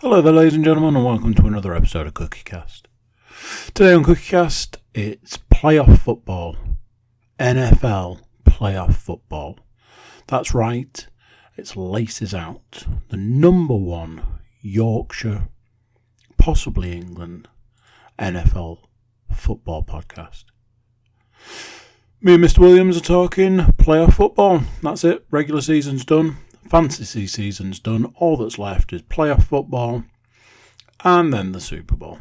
Hello there, ladies and gentlemen, and welcome to another episode of CookieCast. Today on CookieCast, it's playoff football. NFL playoff football. That's right, it's Laces Out, the number one Yorkshire, possibly England, NFL football podcast. Me and Mr. Williams are talking playoff football. That's it, regular season's done. Fantasy season's done. All that's left is playoff football and then the Super Bowl.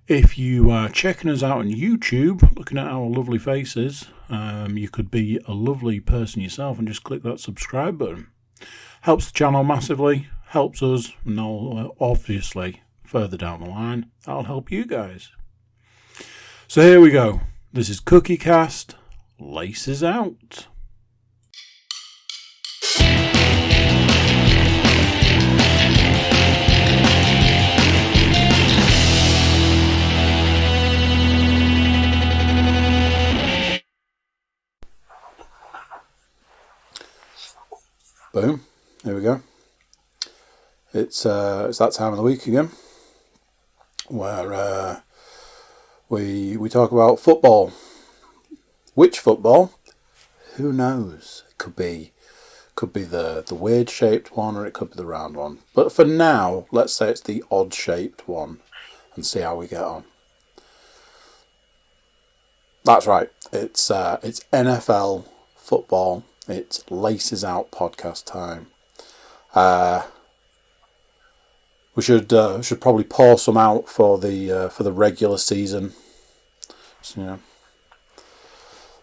If you are checking us out on YouTube, looking at our lovely faces, you could be a lovely person yourself and just click that subscribe button. Helps the channel massively, helps us, and obviously further down the line, that'll help you guys. So here we go. This is CookieCast, Laces Out. Boom. There we go. It's that time of the week again, where we talk about football. Which football? Who knows? It could be the weird shaped one, or it could be the round one. But for now, let's say it's the odd shaped one, and see how we get on. That's right. It's NFL football. It's Laces Out podcast time. We should probably pour some out for the regular season. So,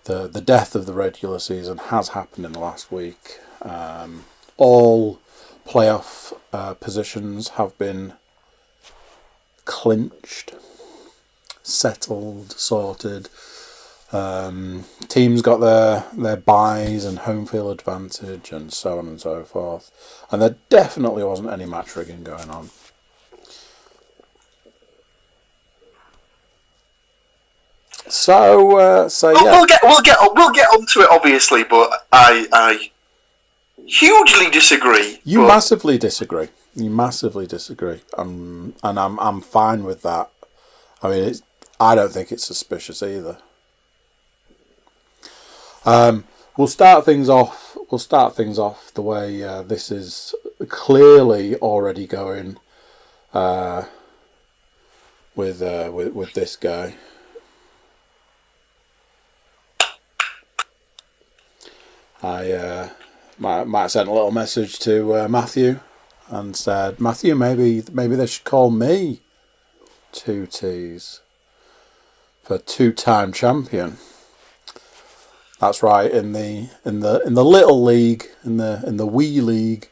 the death of the regular season has happened in the last week. All playoff positions have been clinched, settled, sorted. Teams got their buys and home field advantage and so on and so forth, and there definitely wasn't any match rigging going on. So yeah, we'll get onto it obviously, but I hugely disagree. You massively disagree. And I'm fine with that. I mean, I don't think it's suspicious either. We'll start things off the way this is clearly already going with this guy. I might have sent a little message to Matthew and said, Matthew, maybe they should call me 2Ts for two-time champion. That's right. In the little league, in the wee league,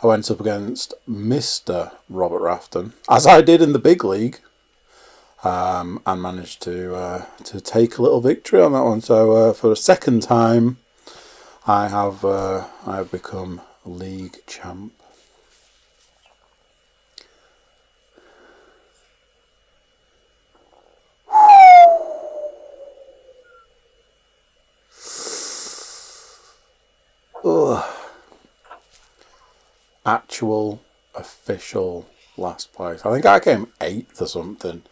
I went up against Mr. Robert Rafton, as I did in the big league, and managed to take a little victory on that one. So for a second time, I have become league champ. Ugh. Actual official last place. I think I came 8th or something.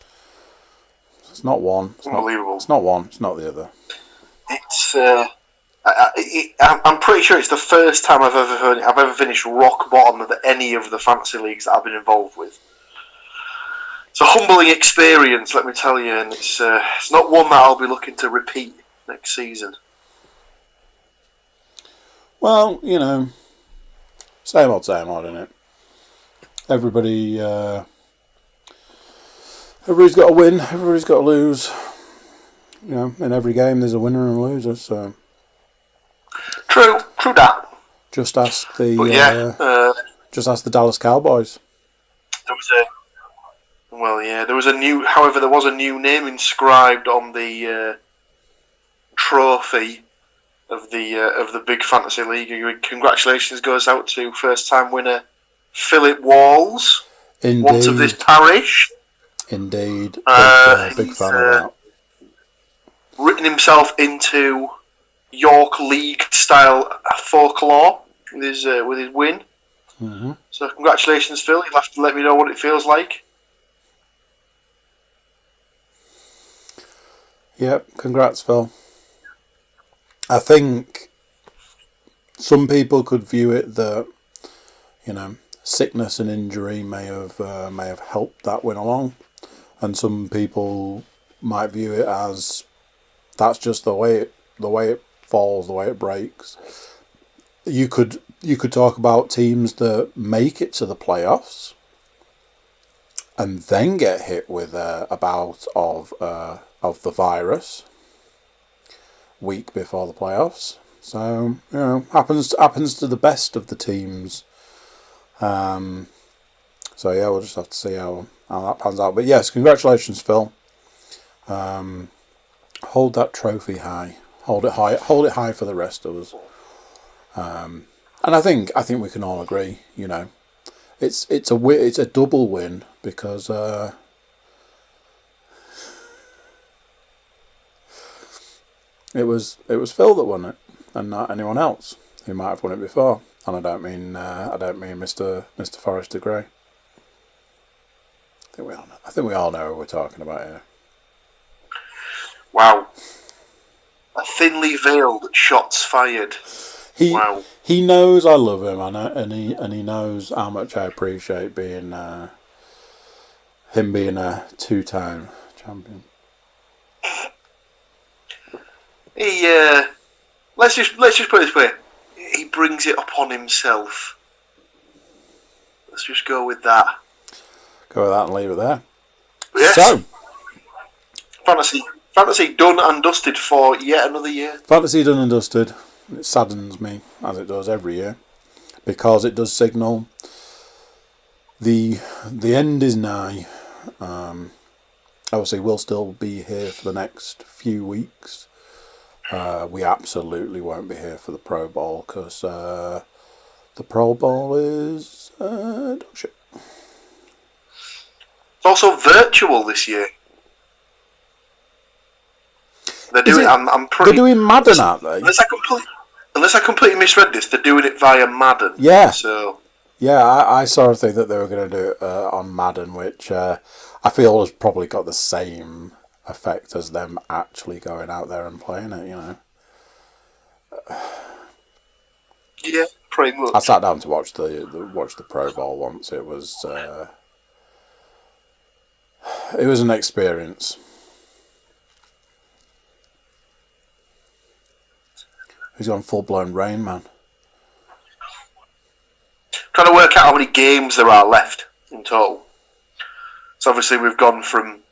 It's not one. It's unbelievable. It's not one. It's not the other. It's. I'm pretty sure it's the first time I've ever finished rock bottom of any of the fantasy leagues that I've been involved with. It's a humbling experience, let me tell you, and it's not one that I'll be looking to repeat next season. Well, same old, isn't it? Everybody's got to win, everybody's got to lose. In every game there's a winner and a loser, so... True that. Just ask the Dallas Cowboys. There was a new name inscribed on the trophy of the big fantasy league. Congratulations goes out to first time winner Philip Walls. Indeed. Once of this parish. Indeed. Big fan of that. Written himself into York League style folklore with his win. Mm-hmm. So congratulations, Phil. You'll have to let me know what it feels like. Yep, congrats, Phil. I think some people could view it that, sickness and injury may have helped that win along, and some people might view it as that's just the way it falls, the way it breaks. You could talk about teams that make it to the playoffs and then get hit with a bout of the virus week before the playoffs. So happens to the best of the teams. So yeah, we'll just have to see how that pans out. But yes, congratulations, Phil. Hold that trophy high. Hold it high. Hold it high for the rest of us. And I think we can all agree. It's a double win because it was Phil that won it, and not anyone else who might have won it before. And I don't mean Mr. Forrester Gray. I think we all know who we're talking about here. Wow. A thinly veiled shots fired. Wow. He knows I love him, and he knows how much I appreciate him being a 2-time champion. Let's just put it this way. He brings it upon himself. Let's just go with that. Go with that and leave it there. Yes. So, fantasy done and dusted for yet another year. Fantasy done and dusted. It saddens me, as it does every year, because it does signal the end is nigh. Obviously, we'll still be here for the next few weeks. We absolutely won't be here for the Pro Bowl because the Pro Bowl is dog shit. It's also virtual this year. They're doing. They're doing Madden, aren't they? Unless I completely misread this, they're doing it via Madden. Yeah. So. Yeah, I saw a thing that they were going to do it on Madden, which I feel has probably got the same effect as them actually going out there and playing it. Yeah, pretty much. I sat down to watch the Pro Bowl once. It was an experience. He's gone full blown Rain Man. Trying to work out how many games there are left in total. So obviously we've gone from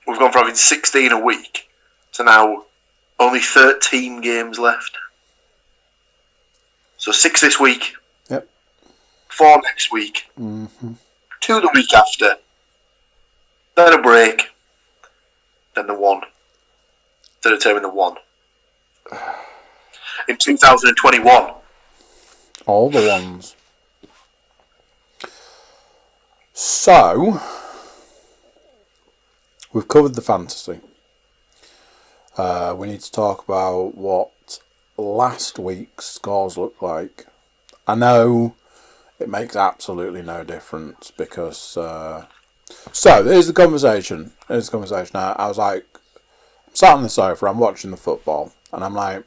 having 16 a week to now only 13 games left. So 6 this week. Yep. 4 next week. Mm-hmm. 2 the week after. Then a break. Then the 1. To determine the 1. In 2021. All the ones. So, we've covered the fantasy. We need to talk about what last week's scores look like. I know it makes absolutely no difference because... so, here's the conversation. I was like, I'm sat on the sofa, I'm watching the football, and I'm like...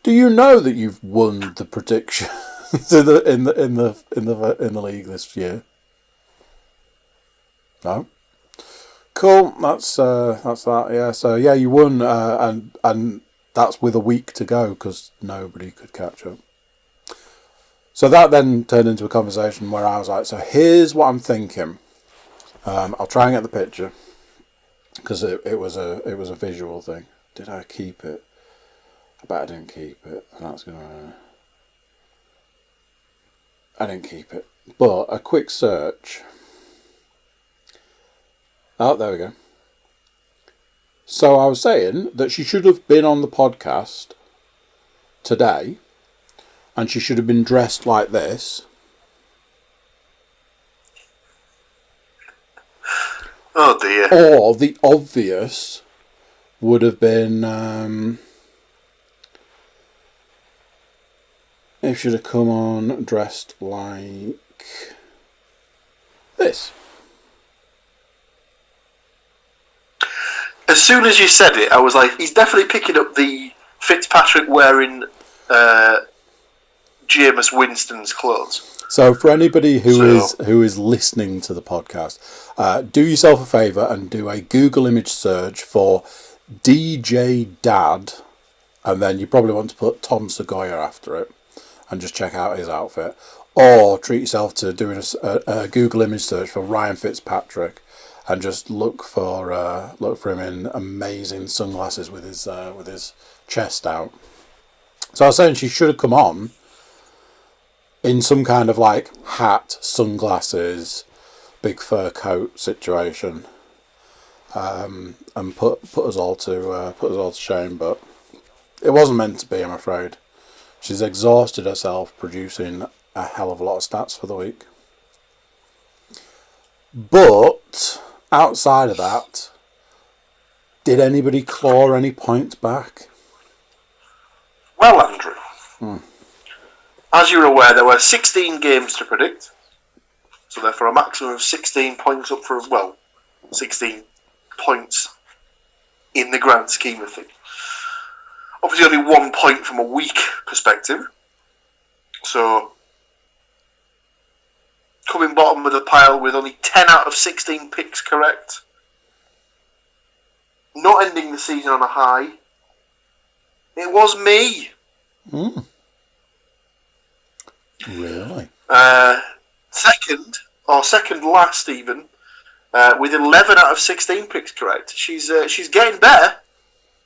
Do you know that you've won the predictions in the league this year? No. Cool. That's that. Yeah. So yeah, you won, and that's with a week to go because nobody could catch up. So that then turned into a conversation where I was like, so here's what I'm thinking. I'll try and get the picture because it was a visual thing. Did I keep it? I bet I didn't keep it. I didn't keep it. But a quick search. Oh, there we go. So I was saying that she should have been on the podcast today, and she should have been dressed like this. Oh dear. Or the obvious would have been He should have come on dressed like this. As soon as you said it, I was like, he's definitely picking up the Fitzpatrick wearing Jameis Winston's clothes. So for anybody who is listening to the podcast, do yourself a favour and do a Google image search for DJ Dad, and then you probably want to put Tom Segoya after it, and just check out his outfit. Or treat yourself to doing a Google image search for Ryan Fitzpatrick, and just look for him in amazing sunglasses with his chest out. So I was saying she should have come on in some kind of like hat, sunglasses, big fur coat situation, and put us all to shame. But it wasn't meant to be, I'm afraid. She's exhausted herself producing a hell of a lot of stats for the week. But outside of that, did anybody claw any points back? Well, Andrew, as you're aware, there were 16 games to predict, so therefore a maximum of 16 points up for, 16 points in the grand scheme of things. Obviously only 1 point from a week perspective, so coming bottom of the pile with only 10 out of 16 picks correct, not ending the season on a high, it was me. Really? Second last even, with 11 out of 16 picks correct. She's getting better.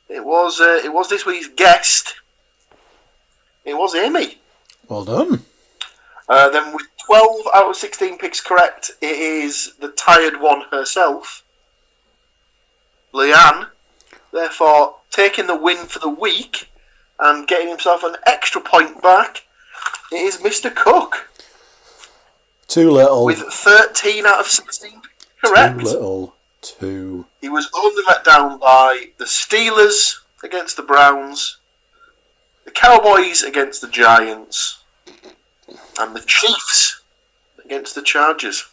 It was this week's guest. It was Amy. Well done. Then with 12 out of 16 picks correct, it is the tired one herself, Leanne. Therefore, taking the win for the week and getting himself an extra point back, it is Mr. Cook. Too little. With 13 out of 16 correct. Too little. Too. He was only let down by the Steelers against the Browns, the Cowboys against the Giants, and the Chiefs against the Chargers.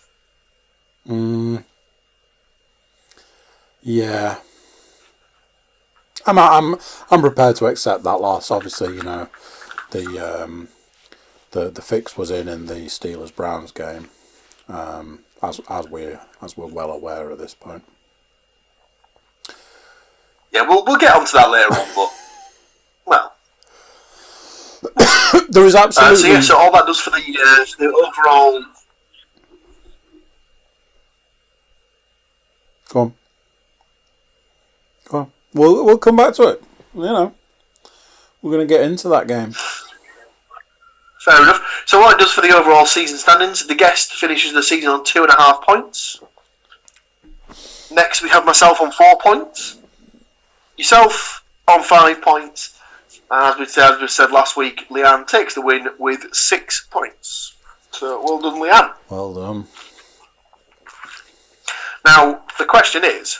Yeah. I'm prepared to accept that loss. Obviously, you know, the fix was in the Steelers Browns game, as we're well aware at this point. Yeah, we'll get onto that later on, but there is absolutely. So all that does for the overall. Go on. We'll come back to it. You know, we're going to get into that game. Fair enough. So what it does for the overall season standings, the guest finishes the season on 2.5 points. Next we have myself on 4 points. Yourself on 5 points. And as we said last week, Leanne takes the win with 6 points. So well done, Leanne. Well done. Now, the question is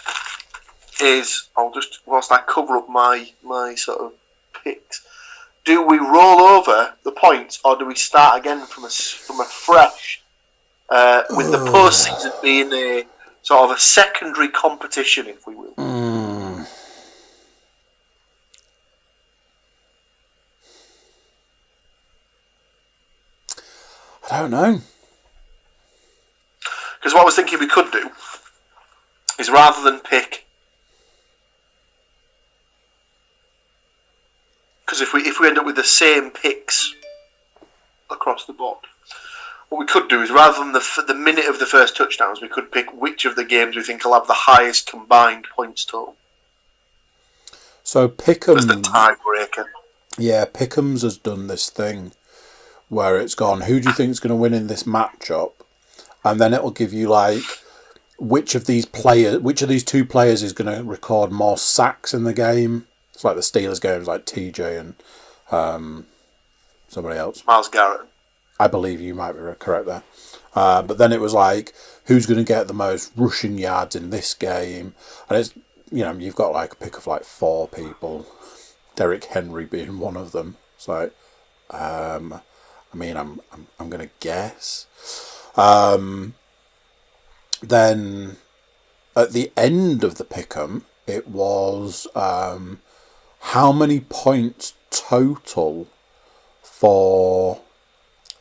I'll just, whilst I cover up my sort of picks, do we roll over the points or do we start again from a fresh, with the postseason being a sort of a secondary competition, if we will? I don't know. Because what I was thinking we could do is rather than pick. Because if we end up with the same picks across the board, what we could do is rather than the minute of the first touchdowns, we could pick which of the games we think will have the highest combined points total. So Pick'em as the tiebreaker. Yeah, Pick'em's has done this thing where it's gone, who do you think is going to win in this matchup? And then it'll give you like which of these two players is going to record more sacks in the game. It's like the Steelers games, like TJ and somebody else. Myles Garrett. I believe you might be correct there. But then it was like, who's going to get the most rushing yards in this game? And it's, you know, you've got like a pick of like 4 people. Derrick Henry being one of them. It's like, I mean, I'm going to guess. Then at the end of the pick'em, it was how many points total for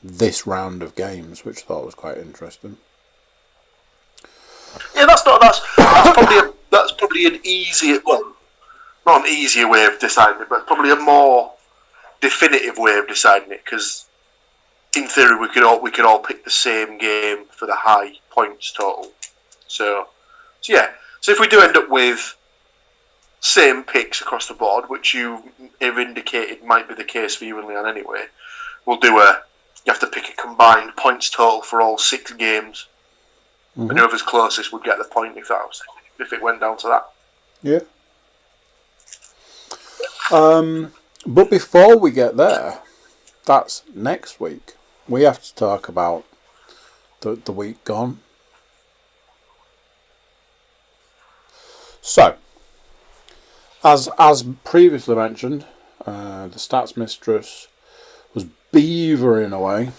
this round of games, which I thought was quite interesting. Yeah, that's probably an easier, well, not an easier way of deciding it, but probably a more definitive way of deciding it, because in theory we could all pick the same game for the high points total. So yeah. So if we do end up with same picks across the board, which you have indicated might be the case for you and Leon anyway, you have to pick a combined points total for all 6 games. Mm-hmm. And whoever's closest would get the point if it went down to that. Yeah. But before we get there, that's next week. We have to talk about the week gone. So, as previously mentioned, the Stats Mistress was beavering away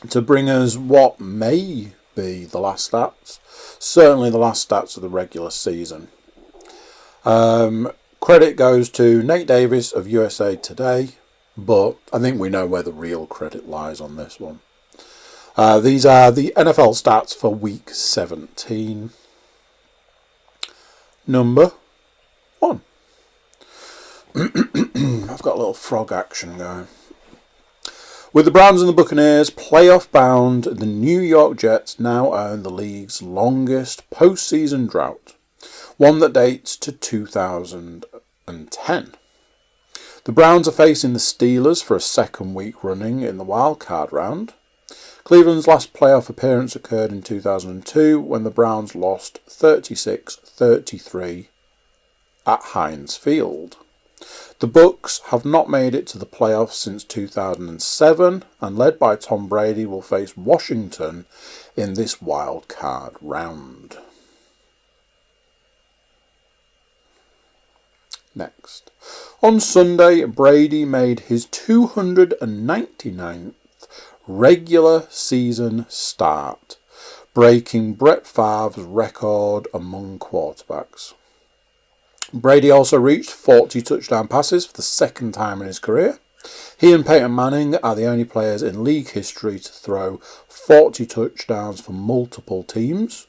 to bring us what may be the last stats. Certainly the last stats of the regular season. Credit goes to Nate Davis of USA Today, but I think we know where the real credit lies on this one. These are the NFL stats for week 17. Number 1. I've got a little frog action going. With the Browns and the Buccaneers playoff bound, the New York Jets now own the league's longest postseason drought, one that dates to 2010. The Browns are facing the Steelers for a second week running in the wild card round. Cleveland's last playoff appearance occurred in 2002 when the Browns lost 36-33 at Heinz Field. The Bucs have not made it to the playoffs since 2007 and, led by Tom Brady, will face Washington in this wild card round. Next. On Sunday, Brady made his 299th regular season start, breaking Brett Favre's record among quarterbacks. Brady also reached 40 touchdown passes for the second time in his career. He and Peyton Manning are the only players in league history to throw 40 touchdowns for multiple teams.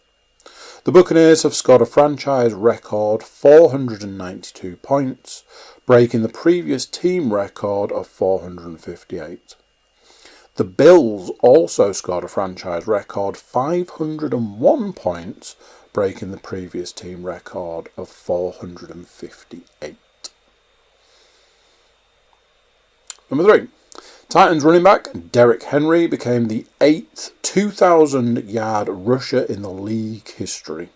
The Buccaneers have scored a franchise record 492 points, breaking the previous team record of 458. The Bills also scored a franchise record 501 points, breaking the previous team record of 458. Number 3. Titans running back Derrick Henry became the 8th 2,000-yard rusher in the league history.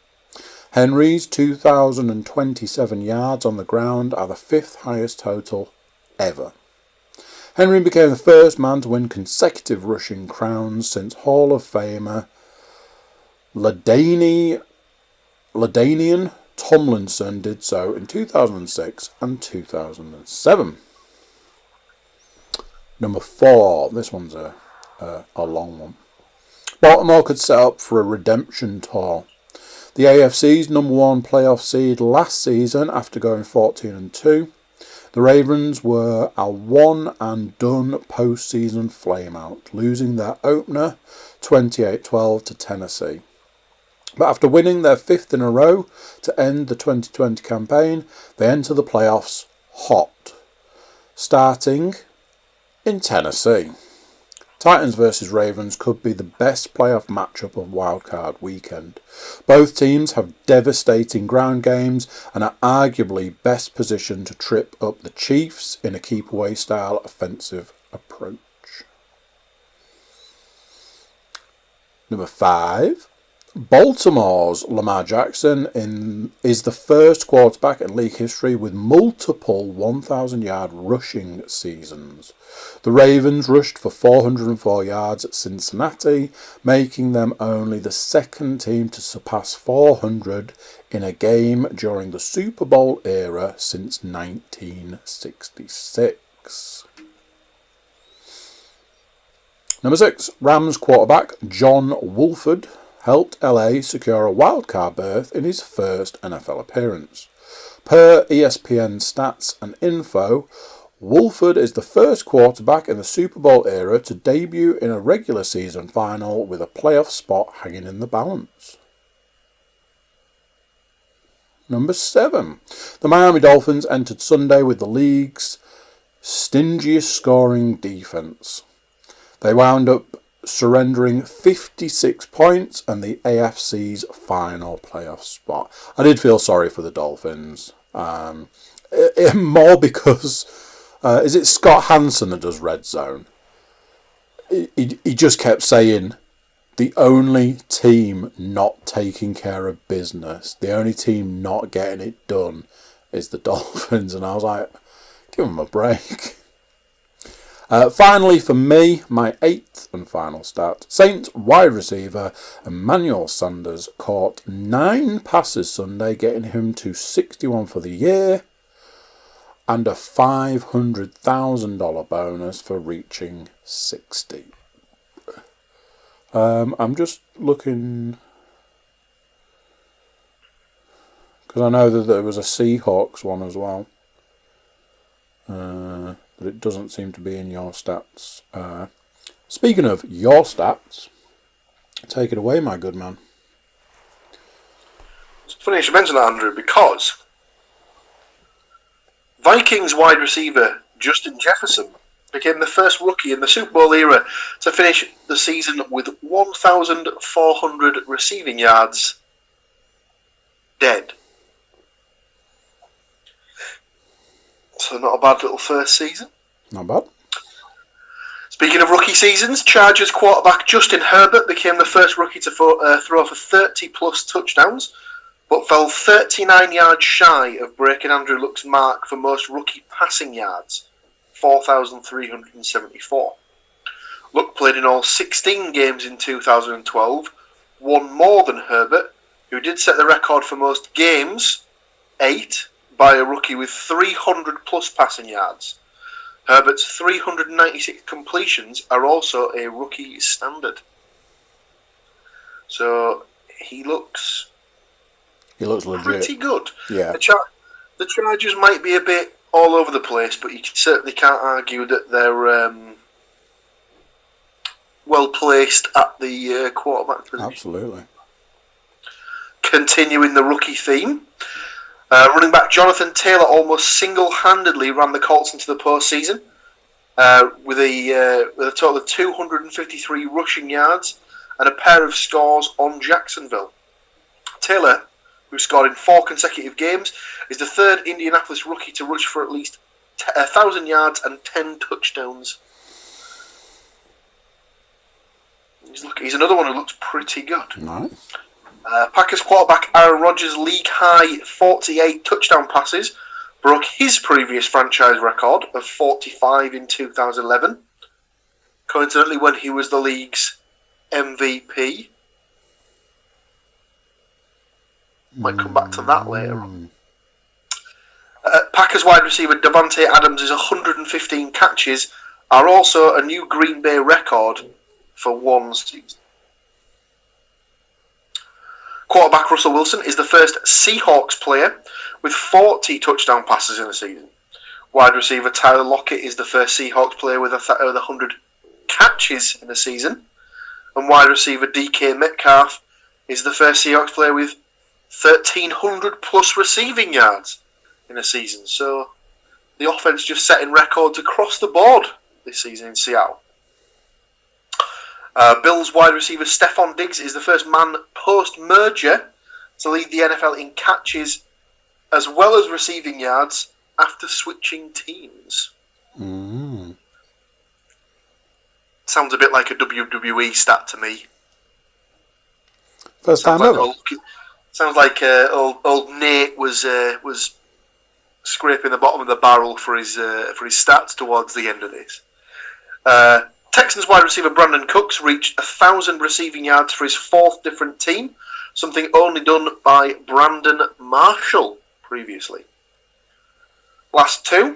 Henry's 2,027 yards on the ground are the 5th highest total ever. Henry became the first man to win consecutive rushing crowns since Hall of Famer LaDainian Tomlinson did so in 2006 and 2007. Number 4. This one's a long one. Baltimore could set up for a redemption tour. The AFC's number 1 playoff seed last season, after going 14-2, the Ravens were a one-and-done postseason flameout, losing their opener 28-12 to Tennessee. But after winning their 5th in a row to end the 2020 campaign, they enter the playoffs hot, starting in Tennessee. Titans versus Ravens could be the best playoff matchup of wildcard weekend. Both teams have devastating ground games and are arguably best positioned to trip up the Chiefs in a keep-away style offensive approach. Number 5. Baltimore's Lamar Jackson is the first quarterback in league history with multiple 1,000-yard rushing seasons. The Ravens rushed for 404 yards at Cincinnati, making them only the second team to surpass 400 in a game during the Super Bowl era since 1966. Number 6, Rams quarterback John Wolford helped LA secure a wildcard berth in his first NFL appearance. Per ESPN Stats and Info, Wolford is the first quarterback in the Super Bowl era to debut in a regular season final with a playoff spot hanging in the balance. Number 7, the Miami Dolphins entered Sunday with the league's stingiest scoring defense. They wound up surrendering 56 points and the AFC's final playoff spot. I did feel sorry for the Dolphins. More because, is it Scott Hansen that does Red Zone? He just kept saying, the only team not taking care of business, the only team not getting it done is the Dolphins. And I was like, give them a break. Finally, for me, my 8th and final stat, Saints wide receiver Emmanuel Sanders caught 9 passes Sunday, getting him to 61 for the year and a $500,000 bonus for reaching 60. I'm just looking, because I know that there was a Seahawks one as well. But it doesn't seem to be in your stats. Speaking of your stats, take it away, my good man. It's funny you should mention that, Andrew, because Vikings wide receiver Justin Jefferson became the first rookie in the Super Bowl era to finish the season with 1,400 receiving yards dead. So not a bad little first season. Not bad. Speaking of rookie seasons, Chargers quarterback Justin Herbert became the first rookie to throw for 30-plus touchdowns, but fell 39 yards shy of breaking Andrew Luck's mark for most rookie passing yards, 4,374. Luck played in all 16 games in 2012, won more than Herbert, who did set the record for most games, 8, by a rookie with 300-plus passing yards. Herbert's 396 completions are also a rookie standard. So he looks legit. Pretty good. Yeah. The Chargers might be a bit all over the place, but you certainly can't argue that they're well placed at the quarterback position. Absolutely. Continuing the rookie theme, running back Jonathan Taylor almost single-handedly ran the Colts into the postseason with a total of 253 rushing yards and a pair of scores on Jacksonville. Taylor, who scored in 4 consecutive games, is the third Indianapolis rookie to rush for at least 1,000 yards and 10 touchdowns. He's another one who looks pretty good. Nice. Packers quarterback Aaron Rodgers' league-high 48 touchdown passes broke his previous franchise record of 45 in 2011. Coincidentally, when he was the league's MVP. Might come back to that later on. Packers wide receiver Davante Adams' 115 catches are also a new Green Bay record for one season. Quarterback Russell Wilson is the first Seahawks player with 40 touchdown passes in a season. Wide receiver Tyler Lockett is the first Seahawks player with 100 catches in a season. And wide receiver DK Metcalf is the first Seahawks player with 1,300 plus receiving yards in a season. So the offense just setting records across the board this season in Seattle. Bills wide receiver Stephon Diggs is the first man post-merger to lead the NFL in catches as well as receiving yards after switching teams. Sounds a bit like a WWE stat to me. First time ever. Sounds like old Nate was scraping the bottom of the barrel for his stats towards the end of this. Texans wide receiver Brandon Cooks reached 1,000 receiving yards for his 4th different team, something only done by Brandon Marshall previously. Last 2.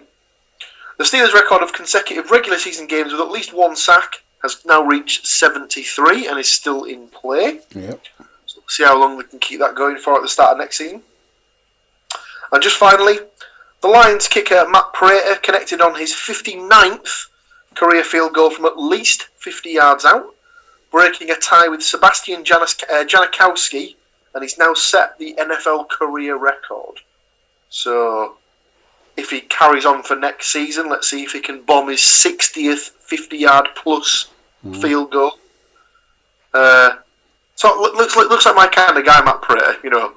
The Steelers' record of consecutive regular season games with at least 1 sack has now reached 73 and is still in play. Yep. So we'll see how long they can keep that going for at the start of next season. And just finally, the Lions kicker Matt Prater connected on his 59th career field goal from at least 50 yards out, breaking a tie with Sebastian Janikowski, and he's now set the NFL career record. So, if he carries on for next season, let's see if he can bomb his 60th 50-yard plus field goal. So it looks like my kind of guy, Matt Prater. You know,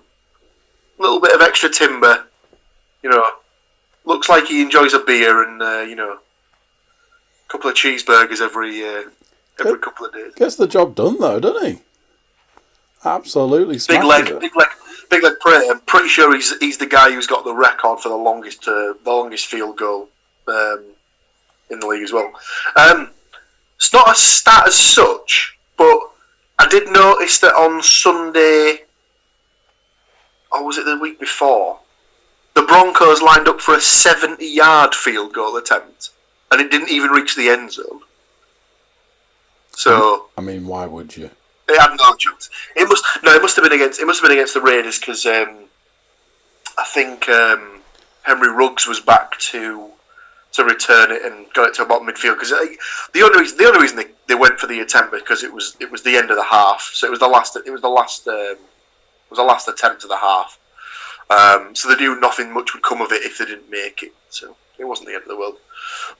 a little bit of extra timber. You know, looks like he enjoys a beer and a couple of cheeseburgers every couple of days. Gets the job done though, doesn't he? Absolutely smashes it. Big leg Prater. I'm pretty sure he's the guy who's got the record for the longest field goal in the league as well. It's not a stat as such, but I did notice that on Sunday, or was it the week before, the Broncos lined up for a 70-yard field goal attempt, and it didn't even reach the end zone. So, I mean, why would you? It had no chance. It must have been against the Raiders because I think Henry Ruggs was back to return it and got it to about midfield. Because the only reason they went for the attempt because it was the end of the half, so it was the last attempt of the half. So they knew nothing much would come of it if they didn't make it. So it wasn't the end of the world.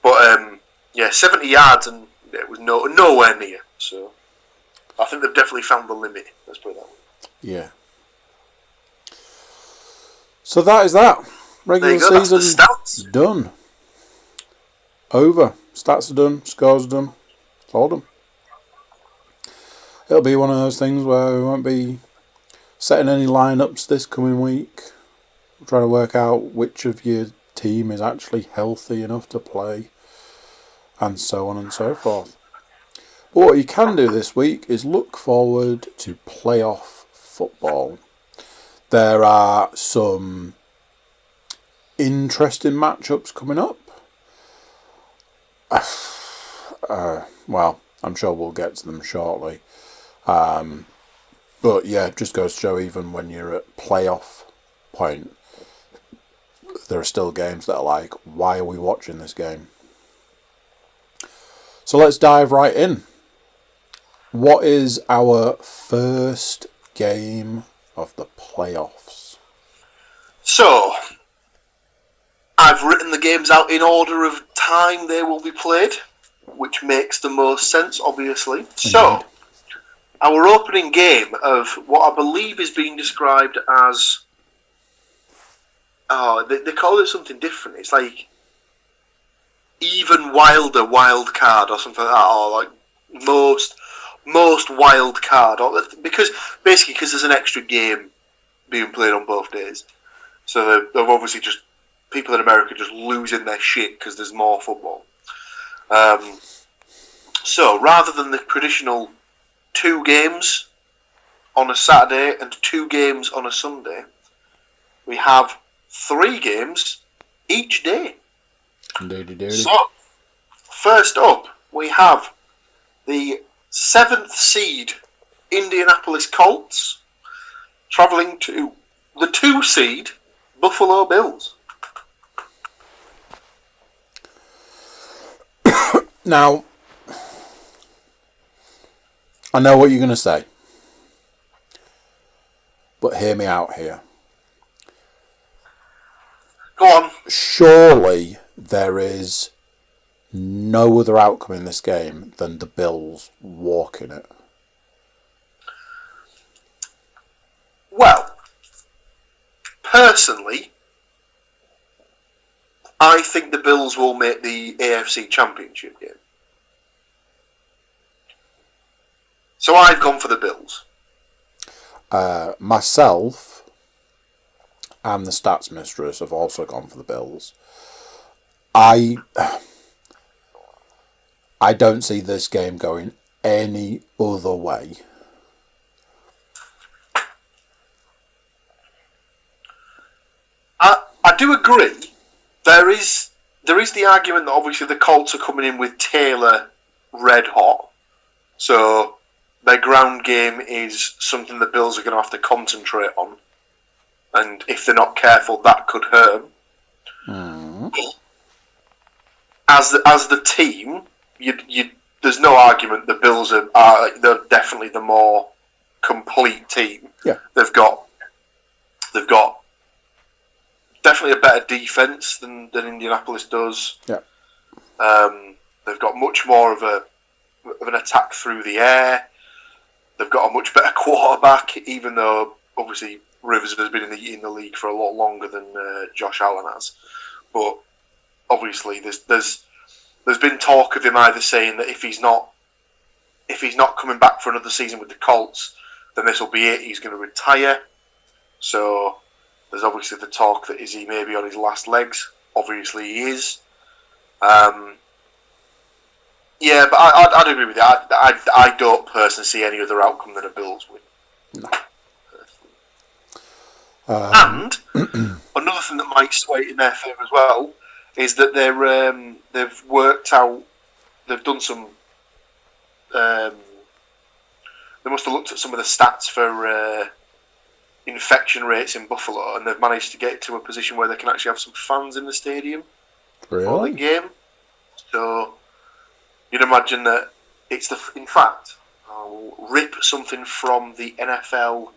But 70 yards and it was nowhere near. So I think they've definitely found the limit. Let's put it that way. Yeah. So that is that. Regular season done. Over. Stats are done. Scores are done. It's all done. It'll be one of those things where we won't be setting any lineups this coming week. We'll try to work out which of your team is actually healthy enough to play, and so on and so forth. But what you can do this week is look forward to playoff football. There are some interesting matchups coming up. Well, I'm sure we'll get to them shortly. But yeah, it just goes to show even when you're at playoff point, there are still games that are like, why are we watching this game? So let's dive right in. What is our first game of the playoffs? So, I've written the games out in order of time they will be played, which makes the most sense, obviously. Indeed. So, our opening game of what I believe is being described as... they call it something different. It's like even wilder wild card or something like that, or like most wild card, or because there's an extra game being played on both days. So they're obviously just people in America just losing their shit because there's more football. So rather than the traditional 2 games on a Saturday and 2 games on a Sunday, we have 3 games each day. Indeed. So, first up, we have the 7th seed Indianapolis Colts travelling to the 2 seed Buffalo Bills. Now, I know what you're going to say, but hear me out here. Go on. Surely there is no other outcome in this game than the Bills walking it. Well, personally, I think the Bills will make the AFC Championship game. So I've gone for the Bills. Myself and the Stats Mistress have also gone for the Bills. I don't see this game going any other way. I do agree. There is the argument that obviously the Colts are coming in with Taylor red hot, So their ground game is something the Bills are going to have to concentrate on. And if they're not careful, that could hurt them. As the team, there's no argument the Bills are they're definitely the more complete team. Yeah. They've got definitely a better defense than Indianapolis does. Yeah. They've got much more of an attack through the air. They've got a much better quarterback, even though obviously Rivers has been in the league for a lot longer than Josh Allen has. But obviously, there's been talk of him either saying that if he's not coming back for another season with the Colts, then this will be it. He's going to retire. So there's obviously the talk that is he maybe on his last legs. Obviously, he is. Yeah, but I'd agree with you. I don't personally see any other outcome than a Bills win. No. And another thing that might sway in their favour as well is that they've worked out, they've done some, they must have looked at some of the stats for infection rates in Buffalo, and they've managed to get it to a position where they can actually have some fans in the stadium for the game. So you'd imagine that it's in fact, I'll rip something from the NFL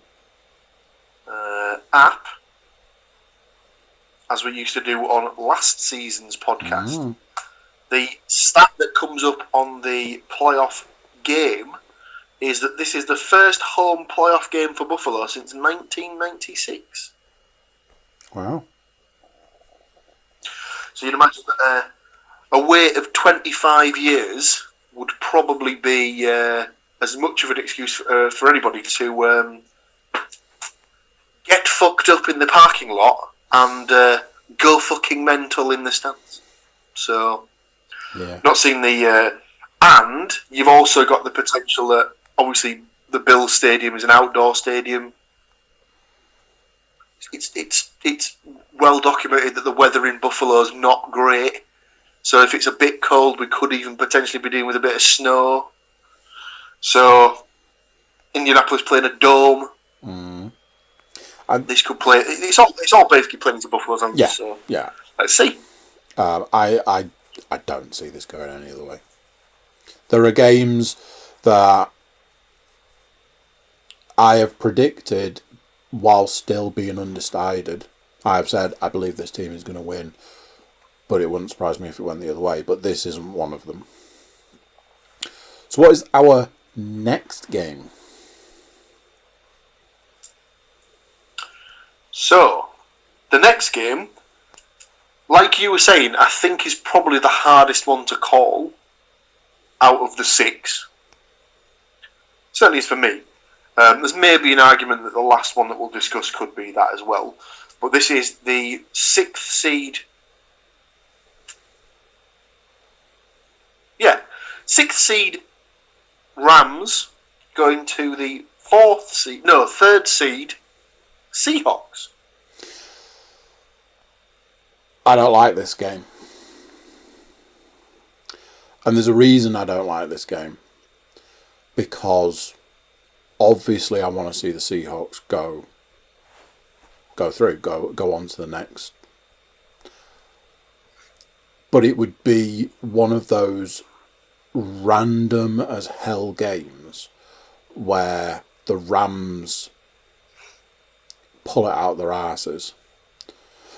app, as we used to do on last season's podcast. The stat that comes up on the playoff game is that this is the first home playoff game for Buffalo since 1996. Wow. So you'd imagine that a wait of 25 years would probably be as much of an excuse for anybody to get fucked up in the parking lot and go fucking mental in the stands. So, not seeing the... and you've also got the potential that, obviously, the Bills Stadium is an outdoor stadium. It's well documented that the weather in Buffalo is not great. So if it's a bit cold, we could even potentially be dealing with a bit of snow. So, Indianapolis playing a dome. This could play. It's all basically playing to Buffalo's hands. Yeah, so yeah. Let's see. I don't see this going any other way. There are games that I have predicted while still being undecided. I have said I believe this team is going to win, but it wouldn't surprise me if it went the other way. But this isn't one of them. So what is our next game? So, the next game, like you were saying, I think is probably the hardest one to call out of the six. Certainly is for me. There's maybe an argument that the last one that we'll discuss could be that as well. But this is the 6th seed. Yeah. 6th seed Rams going to the 3rd seed Seahawks. I don't like this game. And there's a reason I don't like this game. Because obviously I want to see the Seahawks go through, go on to the next. But it would be one of those random as hell games where the Rams pull it out their asses.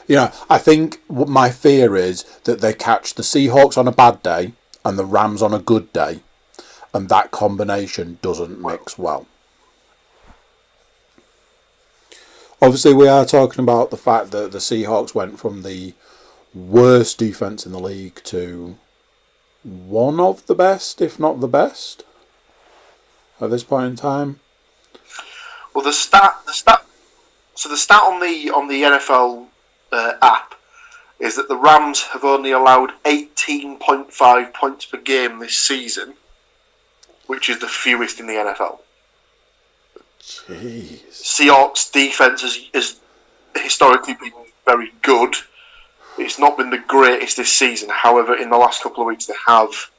You know, I think my fear is that they catch the Seahawks on a bad day and the Rams on a good day, and that combination doesn't mix well. Obviously, we are talking about the fact that the Seahawks went from the worst defense in the league to one of the best, if not the best, at this point in time. Well, the stat on the NFL app is that the Rams have only allowed 18.5 points per game this season, which is the fewest in the NFL. Jeez. Seahawks defense has historically been very good. It's not been the greatest this season. However, in the last couple of weeks they have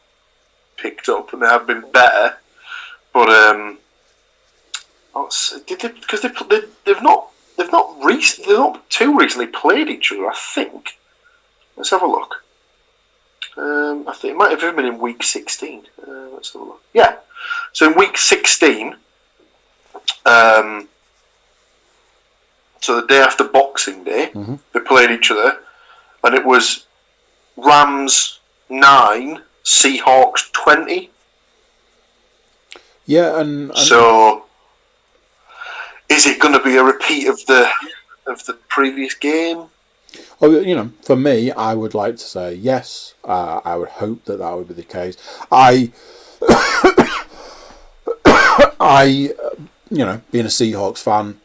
picked up and they have been better. But because they've not too recently played each other. I think. Let's have a look. I think it might have been in week 16. Let's have a look. Yeah. So in week 16, so the day after Boxing Day, they played each other, and it was Rams 9, Seahawks 20. Yeah, and so is it going to be a repeat of the previous game? Oh, for me, I would like to say yes. I would hope that would be the case. Being a Seahawks fan,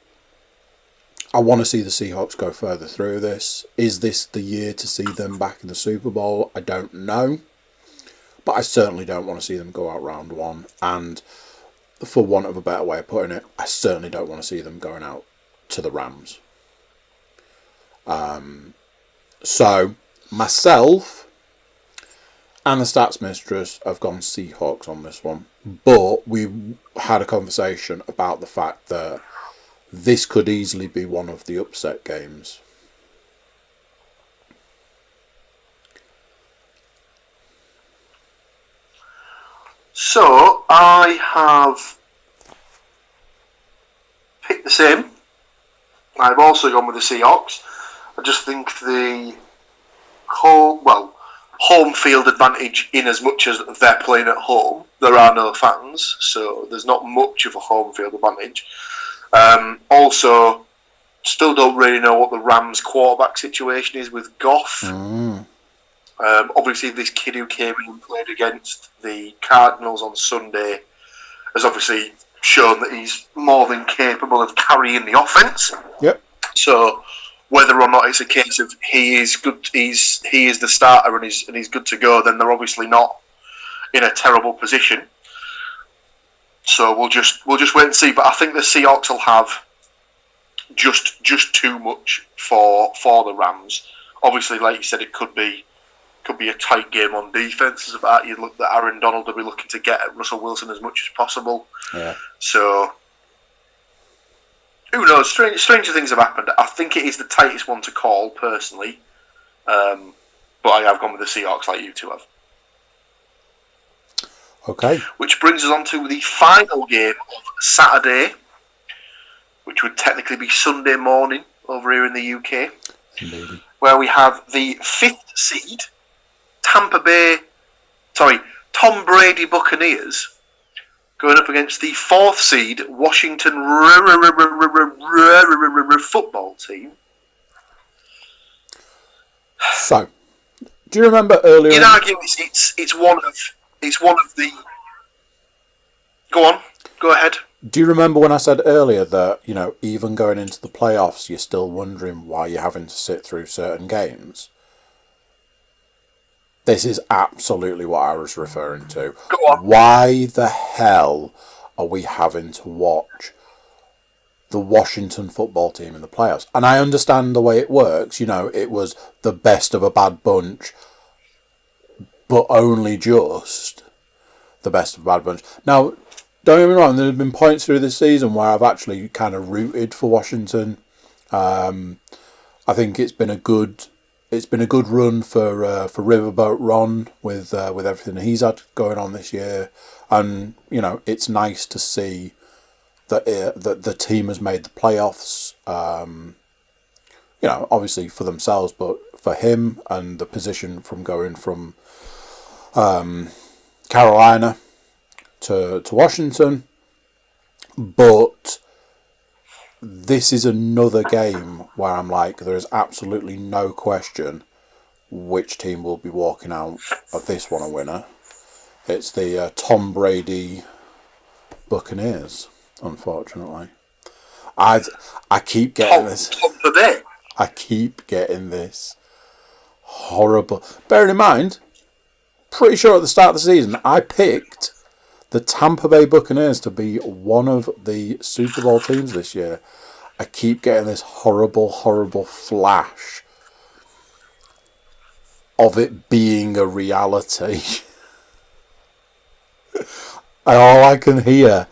I want to see the Seahawks go further through this. Is this the year to see them back in the Super Bowl? I don't know. But I certainly don't want to see them go out round one. And for want of a better way of putting it, I certainly don't want to see them going out to the Rams. So, myself and the Stats Mistress have gone Seahawks on this one. But we had a conversation about the fact that this could easily be one of the upset games. So, I have picked the same. I've also gone with the Seahawks. I just think the home field advantage, in as much as they're playing at home, there are no fans, so there's not much of a home field advantage. Also, still don't really know what the Rams quarterback situation is with Goff. Obviously, this kid who came in and played against the Cardinals on Sunday has obviously shown that he's more than capable of carrying the offense. Yep. So whether or not it's a case of he is good, he is the starter and he's good to go, then they're obviously not in a terrible position. So we'll just wait and see. But I think the Seahawks will have just too much for the Rams. Obviously, like you said, it could be a tight game on defense. You look that Aaron Donald will be looking to get at Russell Wilson as much as possible. Yeah. So who knows? Stranger things have happened. I think it is the tightest one to call, personally. But I have gone with the Seahawks, like you two have. Okay. Which brings us on to the final game of Saturday, which would technically be Sunday morning over here in the UK. Indeed. Where we have the 5th seed, Tom Brady Buccaneers, going up against the 4th seed Washington football team. So, do you remember earlier? You'd argue it's one of the. Go on. Go ahead. Do you remember when I said earlier that even going into the playoffs, you're still wondering why you're having to sit through certain games? This is absolutely what I was referring to. Go on. Why the hell are we having to watch the Washington football team in the playoffs? And I understand the way it works. It was the best of a bad bunch, but only just the best of a bad bunch. Now, don't get me wrong, there have been points through this season where I've actually kind of rooted for Washington. I think it's been a good run for Riverboat Ron with everything he's had going on this year, and it's nice to see that the team has made the playoffs. Obviously for themselves, but for him and the position from going from Carolina to Washington. But this is another game where I'm like, there is absolutely no question which team will be walking out of this one a winner. It's the Tom Brady Buccaneers, unfortunately. I keep getting this. I keep getting this horrible. Bearing in mind, pretty sure at the start of the season, I picked the Tampa Bay Buccaneers to be one of the Super Bowl teams this year. I keep getting this horrible, horrible flash of it being a reality. And all I can hear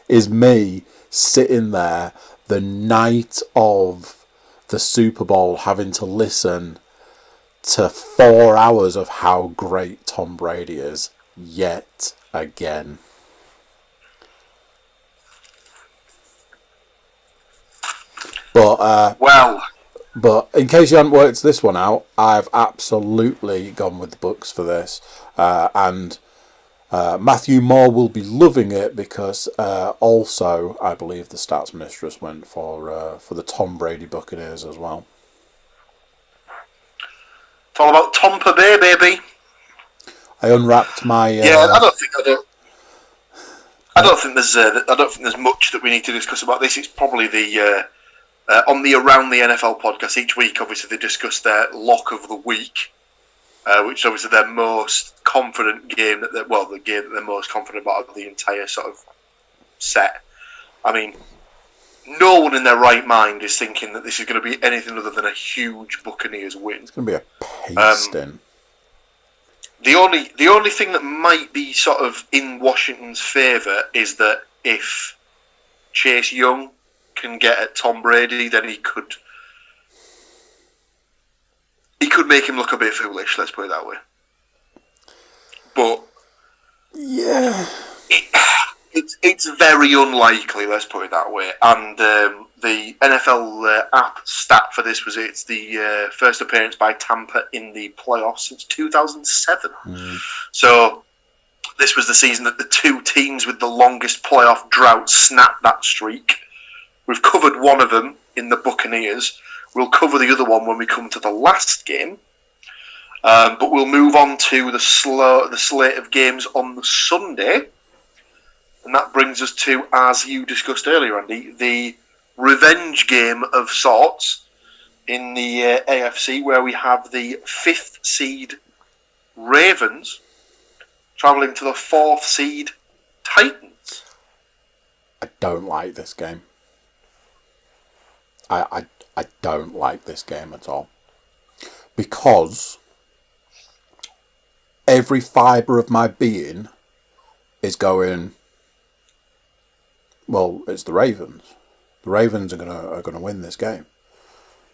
is me sitting there the night of the Super Bowl having to listen to 4 hours of how great Tom Brady is yet again. But in case you hadn't worked this one out, I've absolutely gone with the books for this. And Matthew Moore will be loving it because also I believe the Stats Mistress went for the Tom Brady Buccaneers as well. It's all about Tampa Bay, baby. I unwrapped my. I don't think there's much that we need to discuss about this. It's probably the on the Around the NFL podcast each week. Obviously, they discuss their lock of the week, which is obviously their most confident game the game that they're most confident about of the entire sort of set. I mean, no one in their right mind is thinking that this is going to be anything other than a huge Buccaneers win. It's going to be a pasting. The only thing that might be sort of in Washington's favour is that if Chase Young can get at Tom Brady, then he could make him look a bit foolish. Let's put it that way. But yeah, it's very unlikely. Let's put it that way. And the NFL app stat for this was it's the first appearance by Tampa in the playoffs since 2007. So this was the season that the two teams with the longest playoff drought snapped that streak. We've covered one of them in the Buccaneers. We'll cover the other one when we come to the last game. But we'll move on to the slate of games on the Sunday. And that brings us to, as you discussed earlier, Andy, the revenge game of sorts in the AFC, where we have the 5th seed Ravens travelling to the 4th seed Titans. I don't like this game. I don't like this game at all. Because every fibre of my being is going, well, it's the Ravens. The Ravens are gonna win this game.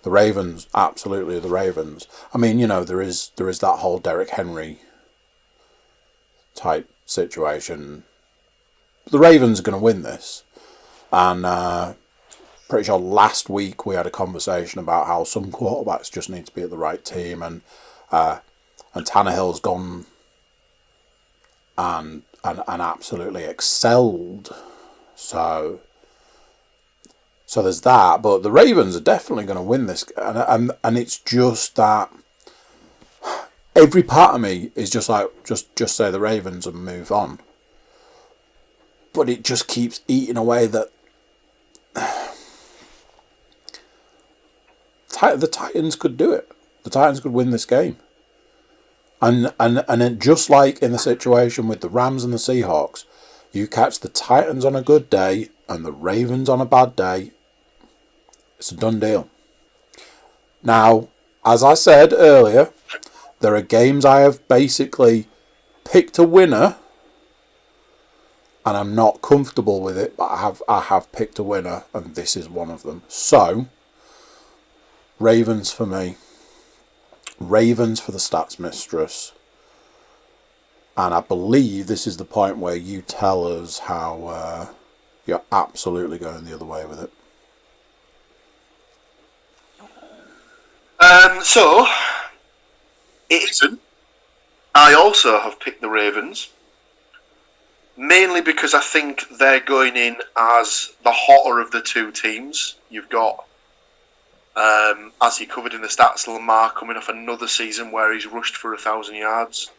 The Ravens, absolutely the Ravens. I mean, there is that whole Derrick Henry type situation. The Ravens are going to win this, and pretty sure last week we had a conversation about how some quarterbacks just need to be at the right team, and Tannehill's gone and absolutely excelled. So there's that, but the Ravens are definitely going to win this, and it's just that every part of me is just like just say the Ravens and move on. But it just keeps eating away that the Titans could do it. The Titans could win this game. And then just like in the situation with the Rams and the Seahawks, you catch the Titans on a good day and the Ravens on a bad day, it's a done deal. Now, as I said earlier, there are games I have basically picked a winner and I'm not comfortable with it, but I have picked a winner, and this is one of them. So, Ravens for me. Ravens for the Stats Mistress. And I believe this is the point where you tell us how you're absolutely going the other way with it. So, it isn't. I also have picked the Ravens. Mainly because I think they're going in as the hotter of the two teams. You've got, as you covered in the stats, Lamar coming off another season where he's rushed for 1,000 yards.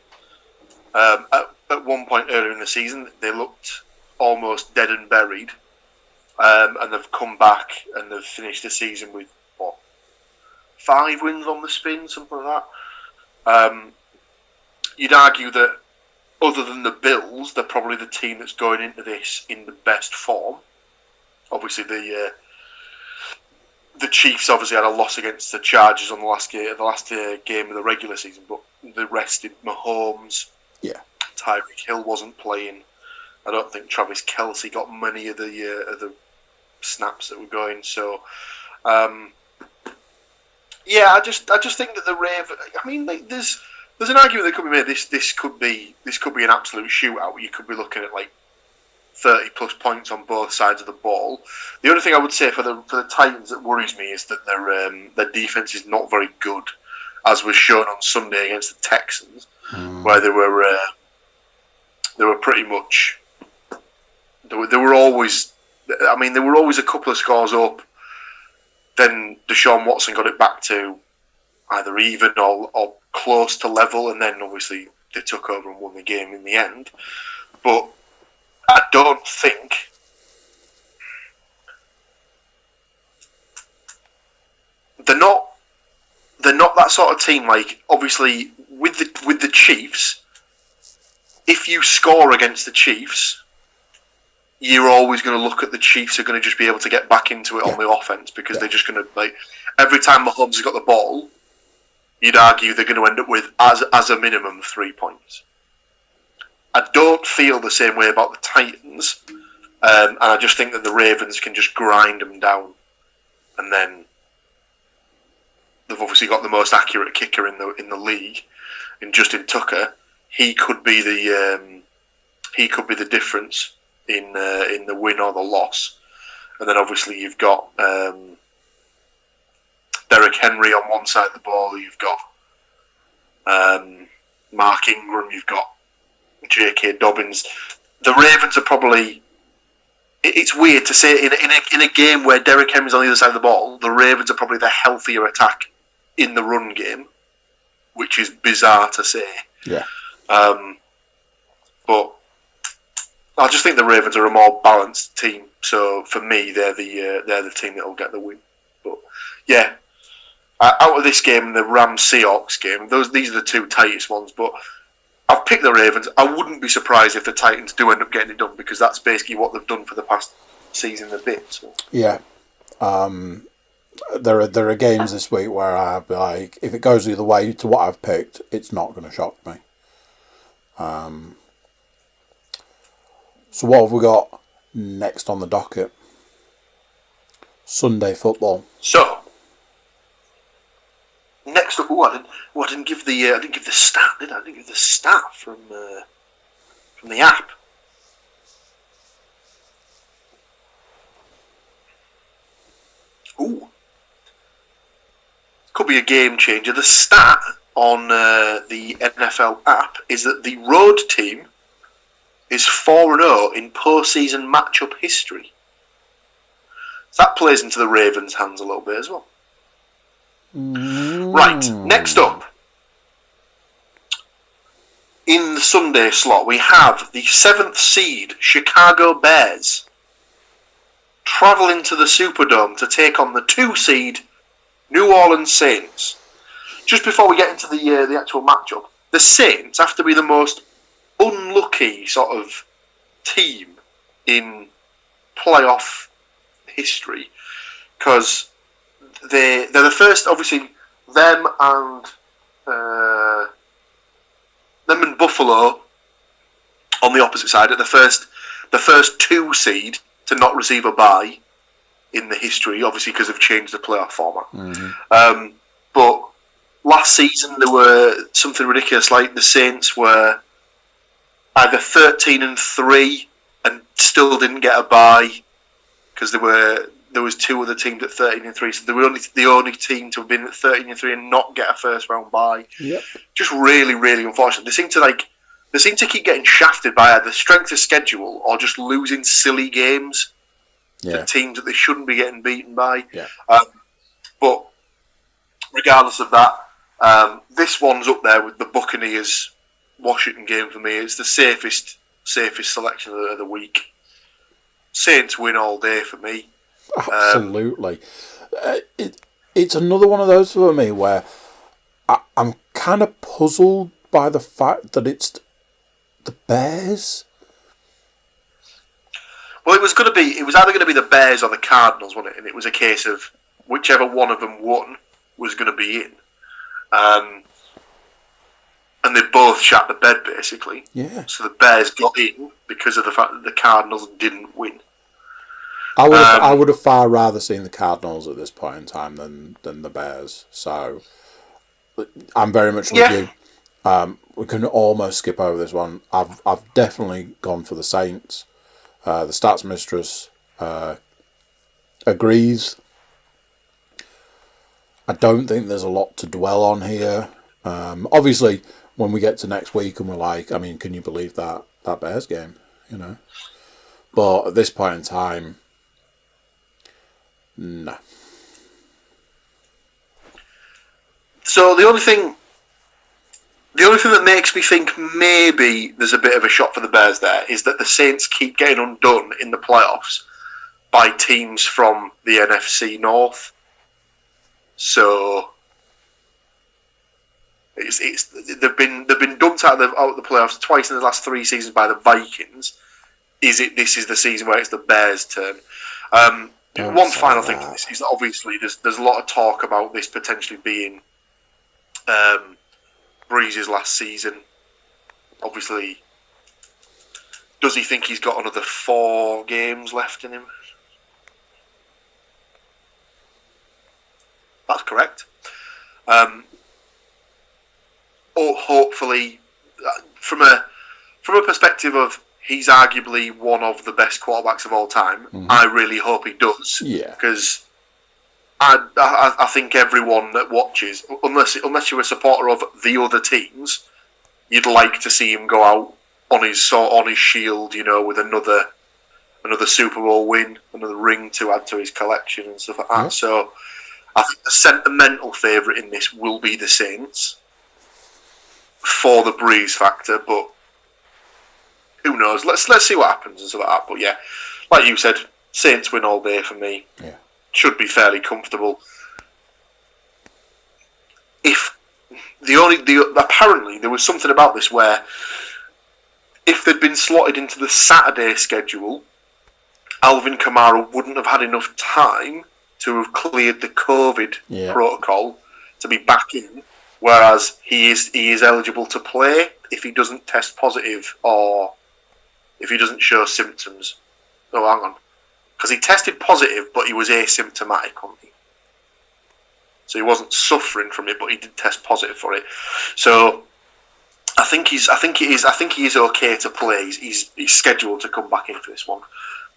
At one point earlier in the season, they looked almost dead and buried. And they've come back and they've finished the season with, 5 wins on the spin, something like that. You'd argue that other than the Bills, they're probably the team that's going into this in the best form. Obviously, the Chiefs obviously had a loss against the Chargers on the last game of the regular season, but they rested Mahomes. Yeah. Tyreek Hill wasn't playing. I don't think Travis Kelce got many of the snaps that were going. So, I just think that the Ravens. I mean, like, there's an argument that could be made. This could be an absolute shootout. You could be looking at like 30 plus points on both sides of the ball. The only thing I would say for the Titans that worries me is that their defense is not very good, as was shown on Sunday against the Texans, where they were pretty much they were always. I mean, they were always a couple of scores up. Then Deshaun Watson got it back to either even or close to level, and then obviously they took over and won the game in the end. But I don't think they're not that sort of team. Like, obviously with the Chiefs, if you score against the Chiefs, you're always going to look at the Chiefs are going to just be able to get back into it on the offense, because they're just going to, like, every time Mahomes has got the ball, you'd argue they're going to end up with as a minimum 3 points. I don't feel the same way about the Titans, and I just think that the Ravens can just grind them down, and then they've obviously got the most accurate kicker in the league, in Justin Tucker. He could be the difference in the win or the loss. And then obviously you've got Derrick Henry on one side of the ball. You've got Mark Ingram. You've got J.K. Dobbins. The Ravens are probably. It's weird to say in a game where Derrick Henry's on the other side of the ball, the Ravens are probably the healthier attack in the run game, which is bizarre to say. Yeah. But I just think the Ravens are a more balanced team. So for me, they're the team that will get the win. But yeah, out of this game and the Rams-Seahawks game, these are the two tightest ones. But I've picked the Ravens. I wouldn't be surprised if the Titans do end up getting it done, because that's basically what they've done for the past season a bit. So. Yeah. There are games this week where I'd be like, if it goes either way to what I've picked, it's not going to shock me. So what have we got next on the docket? Sunday football. So next up, I didn't give the stat, did I? I didn't give the stat from the app. Ooh, could be a game changer. The stat on the NFL app is that the road team is 4-0 in postseason matchup history. So that plays into the Ravens' hands a little bit as well. Right, next up, in the Sunday slot, we have the 7th seed Chicago Bears travelling to the Superdome to take on the 2 seed New Orleans Saints. Just before we get into the actual matchup, the Saints have to be the most unlucky sort of team in playoff history, because they're the first. Obviously, them and Buffalo on the opposite side are the first 2 seed to not receive a bye in the history. Obviously, because they've changed the playoff format. Mm-hmm. But last season there were something ridiculous, like the Saints were either 13-3 and still didn't get a bye, because there was 2 other teams at 13-3, so they were the only team to have been at 13-3 and not get a first round bye. Yep. Just really, really unfortunate. They seem to keep getting shafted by either strength of schedule or just losing silly games to teams that they shouldn't be getting beaten by. Yeah. But regardless of that, this one's up there with the Buccaneers Washington game for me. It's the safest selection of the week. Saints win all day for me. Absolutely. It's another one of those for me where I'm kind of puzzled by the fact that it's the Bears. Well, it was either going to be the Bears or the Cardinals, wasn't it? And it was a case of whichever one of them won was going to be in. and they both shat the bed, basically. Yeah. So the Bears got in because of the fact that the Cardinals didn't win. I would have far rather seen the Cardinals at this point in time than the Bears. So I'm very much with you. We can almost skip over this one. I've definitely gone for the Saints. The Stats Mistress agrees. I don't think there's a lot to dwell on here. Obviously, when we get to next week and we're like, I mean, can you believe that Bears game? You know. But at this point in time, no. So the only thing that makes me think maybe there's a bit of a shot for the Bears there is that the Saints keep getting undone in the playoffs by teams from the NFC North. So they've been dumped out of the playoffs twice in the last 3 seasons by the Vikings. This is the season where it's the Bears' turn. One final thing to this is that obviously there's a lot of talk about this potentially being Breeze's last season. Obviously, does he think he's got another 4 games left in him? That's correct. Or hopefully, from a perspective of he's arguably one of the best quarterbacks of all time, I really hope he does. Yeah. Because I think everyone that watches, unless you're a supporter of the other teams, you'd like to see him go out on his shield, you know, with another Super Bowl win, another ring to add to his collection and stuff like that. Yeah. So I think the sentimental favourite in this will be the Saints for the Breeze factor, but who knows? Let's see what happens and stuff like that. But yeah, like you said, Saints win all day for me. Yeah. Should be fairly comfortable. Apparently there was something about this where if they'd been slotted into the Saturday schedule, Alvin Kamara wouldn't have had enough time to have cleared the COVID protocol to be back in, whereas he is eligible to play if he doesn't test positive or if he doesn't show symptoms. Oh, hang on. Because he tested positive, but he was asymptomatic, wasn't he? So he wasn't suffering from it, but he did test positive for it. So I think he is okay to play. He's scheduled to come back in for this one.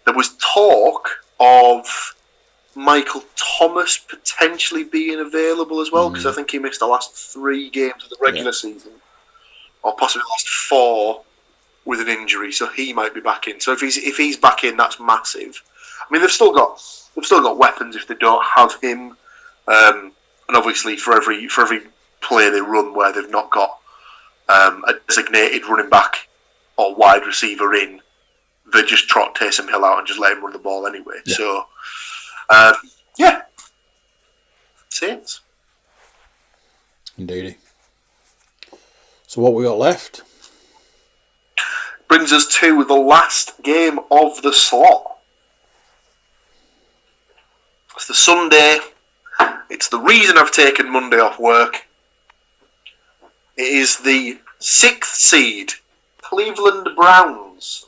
There was talk of Michael Thomas potentially being available as well, because I think he missed the last 3 games of the regular season, or possibly the last 4 with an injury. So he might be back in. So if he's back in, that's massive. I mean, they've still got weapons if they don't have him, and obviously for every play they run where they've not got a designated running back or wide receiver in, they just trot Taysom Hill out and just let him run the ball anyway. Yeah. So, Saints. Indeedy. So what we got left? Brings us to the last game of the slot. It's the Sunday. It's the reason I've taken Monday off work. It is the 6th seed Cleveland Browns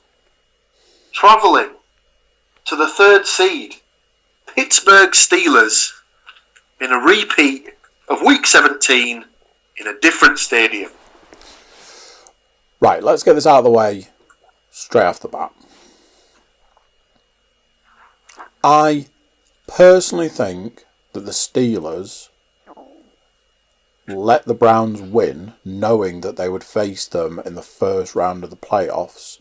travelling to the 3rd seed Pittsburgh Steelers in a repeat of Week 17 in a different stadium. Right, let's get this out of the way straight off the bat. I personally think that the Steelers let the Browns win, knowing that they would face them in the first round of the playoffs,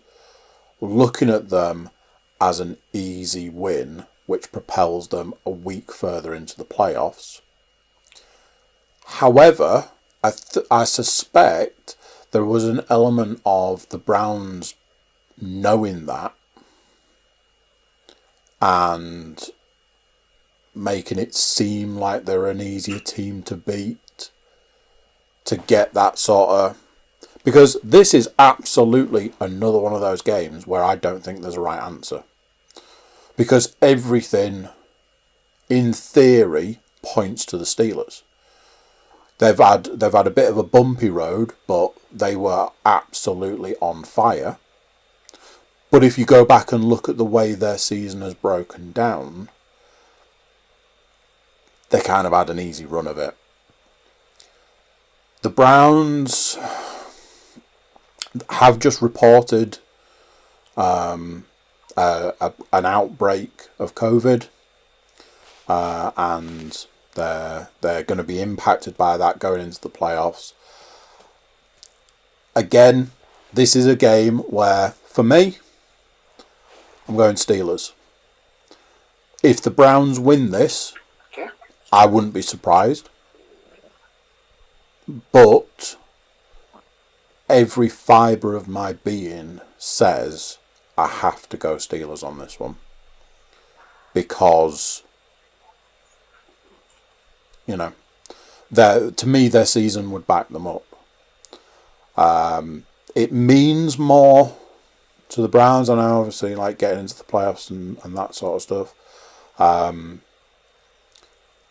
looking at them as an easy win, which propels them a week further into the playoffs. However, I suspect there was an element of the Browns knowing that and making it seem like they're an easier team to beat to get that sort of... Because this is absolutely another one of those games where I don't think there's a right answer. Because everything, in theory, points to the Steelers. They've had a bit of a bumpy road, but they were absolutely on fire. But if you go back and look at the way their season has broken down, they kind of had an easy run of it. The Browns have just reported an outbreak of COVID, and they're going to be impacted by that going into the playoffs. Again, this is a game where, for me, I'm going Steelers. If the Browns win this, Okay. I wouldn't be surprised. But every fibre of my being says I have to go Steelers on this one. Because, you know, to me, their season would back them up. It means more to the Browns, I know, obviously, like getting into the playoffs and that sort of stuff.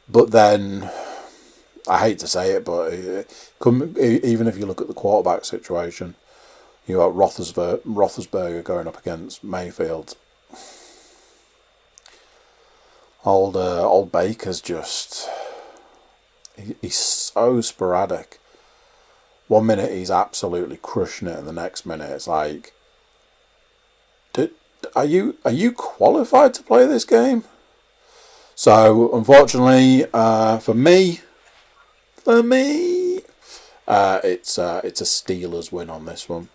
But then, I hate to say it, but even if you look at the quarterback situation, you got Roethlisberger going up against Mayfield. Old Baker's just... He's so sporadic. 1 minute he's absolutely crushing it, and the next minute it's like, are you qualified to play this game? So unfortunately, for me, it's a Steelers win on this one.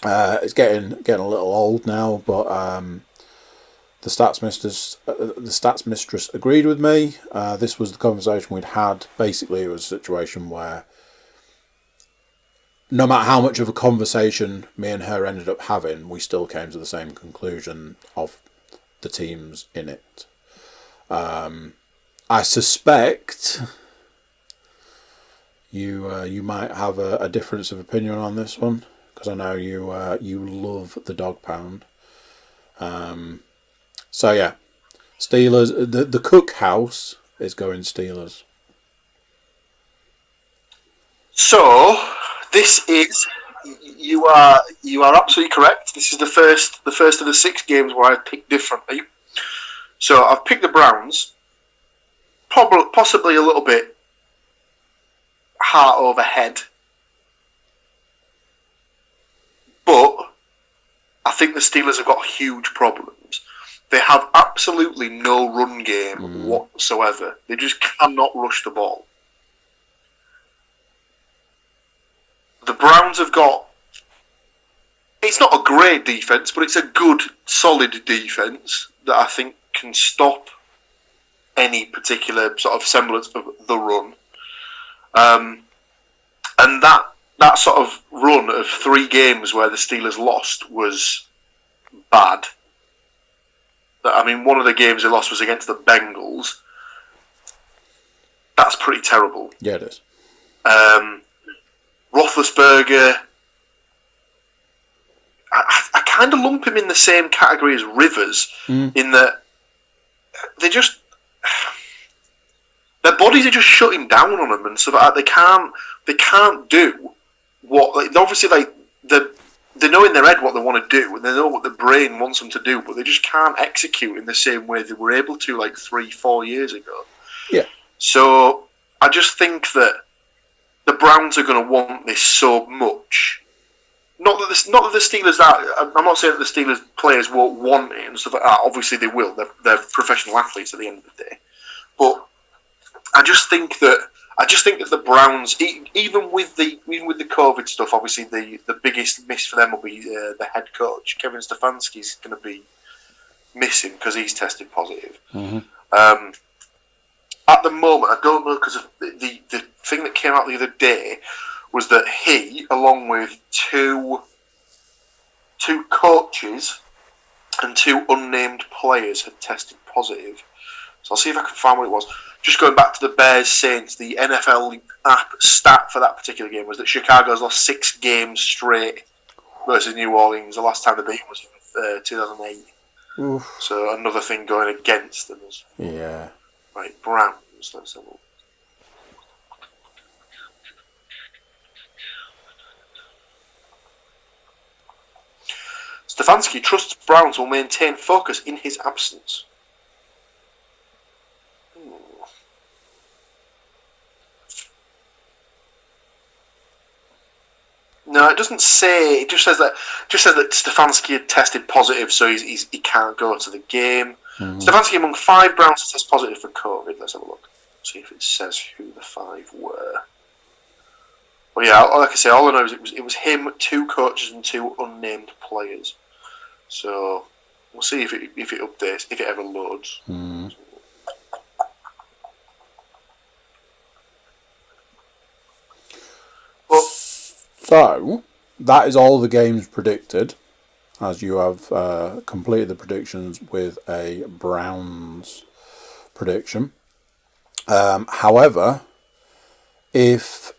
It's getting a little old now, but the stats mistress agreed with me. This was the conversation we'd had. Basically, it was a situation where no matter how much of a conversation me and her ended up having, we still came to the same conclusion of the teams in it. I suspect you might have a difference of opinion on this one, because I know you love the dog pound. So yeah, Steelers. The Cook House is going Steelers. So this is, you are absolutely correct. This is the first of the 6 games where I picked differently. So I've picked the Browns, possibly a little bit heart over head, but I think the Steelers have got huge problems. They have absolutely no run game whatsoever. They just cannot rush the ball. The Browns have got, it's not a great defence, but it's a good, solid defence that I think can stop any particular sort of semblance of the run. And that sort of run of 3 games where the Steelers lost was bad. I mean, one of the games they lost was against the Bengals. That's pretty terrible. Yeah, it is. Roethlisberger, I kind of lump him in the same category as Rivers, in that their bodies are just shutting down on them, and so that they can't do what, like, obviously, like, they know in their head what they want to do, and they know what the brain wants them to do, but they just can't execute in the same way they were able to like 3-4 years ago. Yeah. So I just think that the Browns are going to want this so much. Not that the Steelers I'm not saying that the Steelers players won't want it and stuff like that. Obviously they will. They're professional athletes at the end of the day. But I just think that the Browns, even with the COVID stuff, obviously the biggest miss for them will be the head coach. Kevin Stefanski's going to be missing because he's tested positive. Mm-hmm. At the moment, I don't know, because the thing that came out the other day was that he, along with two coaches and 2 unnamed players, had tested positive. So I'll see if I can find what it was. Just going back to the Bears-Saints, the NFL app stat for that particular game was that Chicago's lost 6 games straight versus New Orleans. The last time they beat them was 2008. Oof. So another thing going against them. Yeah. Right, Browns. Let's have a look. Stefanski trusts Browns will maintain focus in his absence. No, it doesn't say. It just says that Stefanski had tested positive, so he can't go to the game. Mm-hmm. Stefanski among 5 Browns to test positive for COVID. Let's have a look. See if it says who the 5 were. Well, yeah, like I say, all I know is it was him, 2 coaches, and 2 unnamed players. So we'll see if it updates, if it ever loads. Mm. So, that is all the games predicted, as you have completed the predictions with a Browns prediction. However, if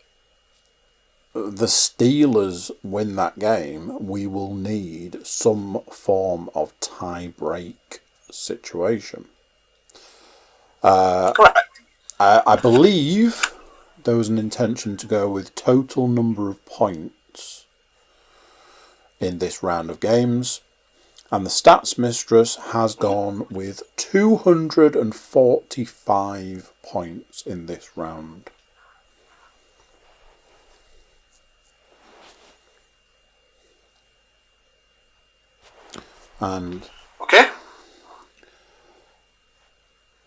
the Steelers win that game, we will need some form of tie-break situation. Correct. I believe there was an intention to go with total number of points in this round of games, and the Stats Mistress has gone with 245 points in this round. And okay,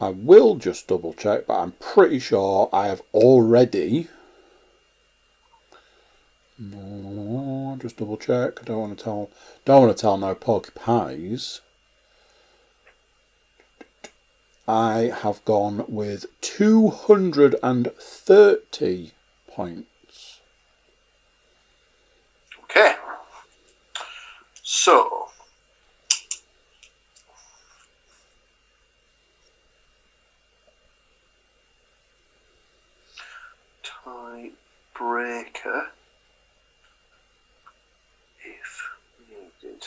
I will just double check, but I'm pretty sure I have already. Just double check. I don't want to tell no porky pies. I have gone with 230 points. Okay. So tiebreaker if needed.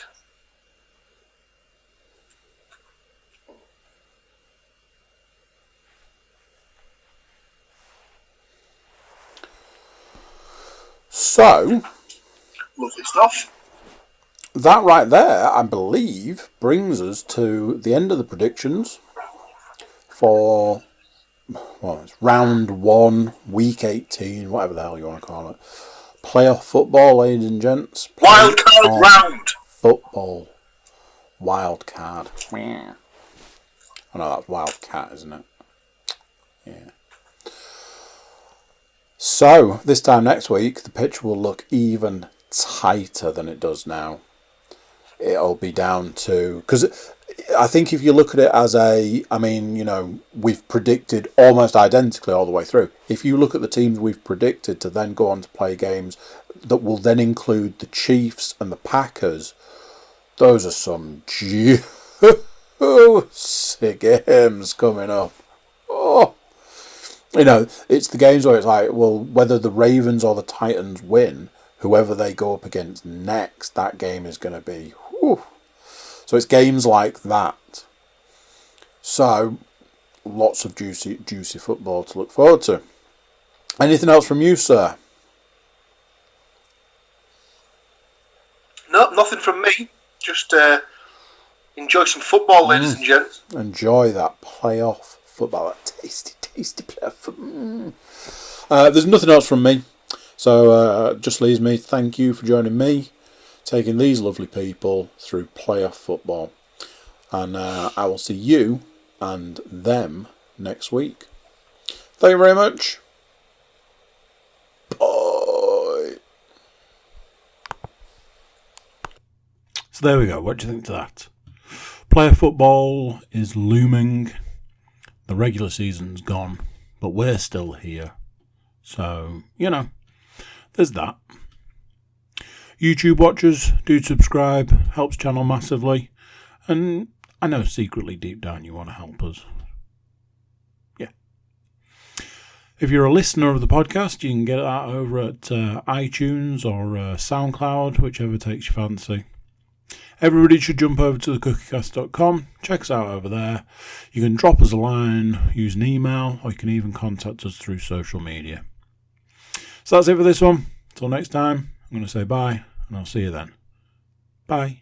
So, lovely stuff. That right there, I believe, brings us to the end of the predictions for, well, it's round 1, week 18, whatever the hell you want to call it. Playoff football, ladies and gents. Wild card round. Football. Wild card. I know that's wild cat, isn't it? Yeah. So, this time next week, the pitch will look even tighter than it does now. It'll be down to... Because I think if you look at it as we've predicted almost identically all the way through. If you look at the teams we've predicted to then go on to play games that will then include the Chiefs and the Packers, those are some juicy games coming up. Oh! You know, it's the games where it's like, well, whether the Ravens or the Titans win, whoever they go up against next, that game is going to be... Whew. So it's games like that. So, lots of juicy football to look forward to. Anything else from you, sir? No, nothing from me. Just enjoy some football, ladies and gents. Enjoy that playoff football. That tasty playoff football. There's nothing else from me. So, just leaves me to thank you for joining me, taking these lovely people through playoff football. And I will see you and them next week. Thank you very much. Bye. So there we go. What do you think to that? Playoff football is looming. The regular season's gone, but we're still here. So, there's that. YouTube watchers, do subscribe. Helps channel massively. And I know secretly deep down you want to help us. Yeah. If you're a listener of the podcast, you can get that over at iTunes or SoundCloud, whichever takes your fancy. Everybody should jump over to thecookiecast.com. Check us out over there. You can drop us a line, use an email, or you can even contact us through social media. So that's it for this one. Until next time, I'm going to say bye, and I'll see you then. Bye.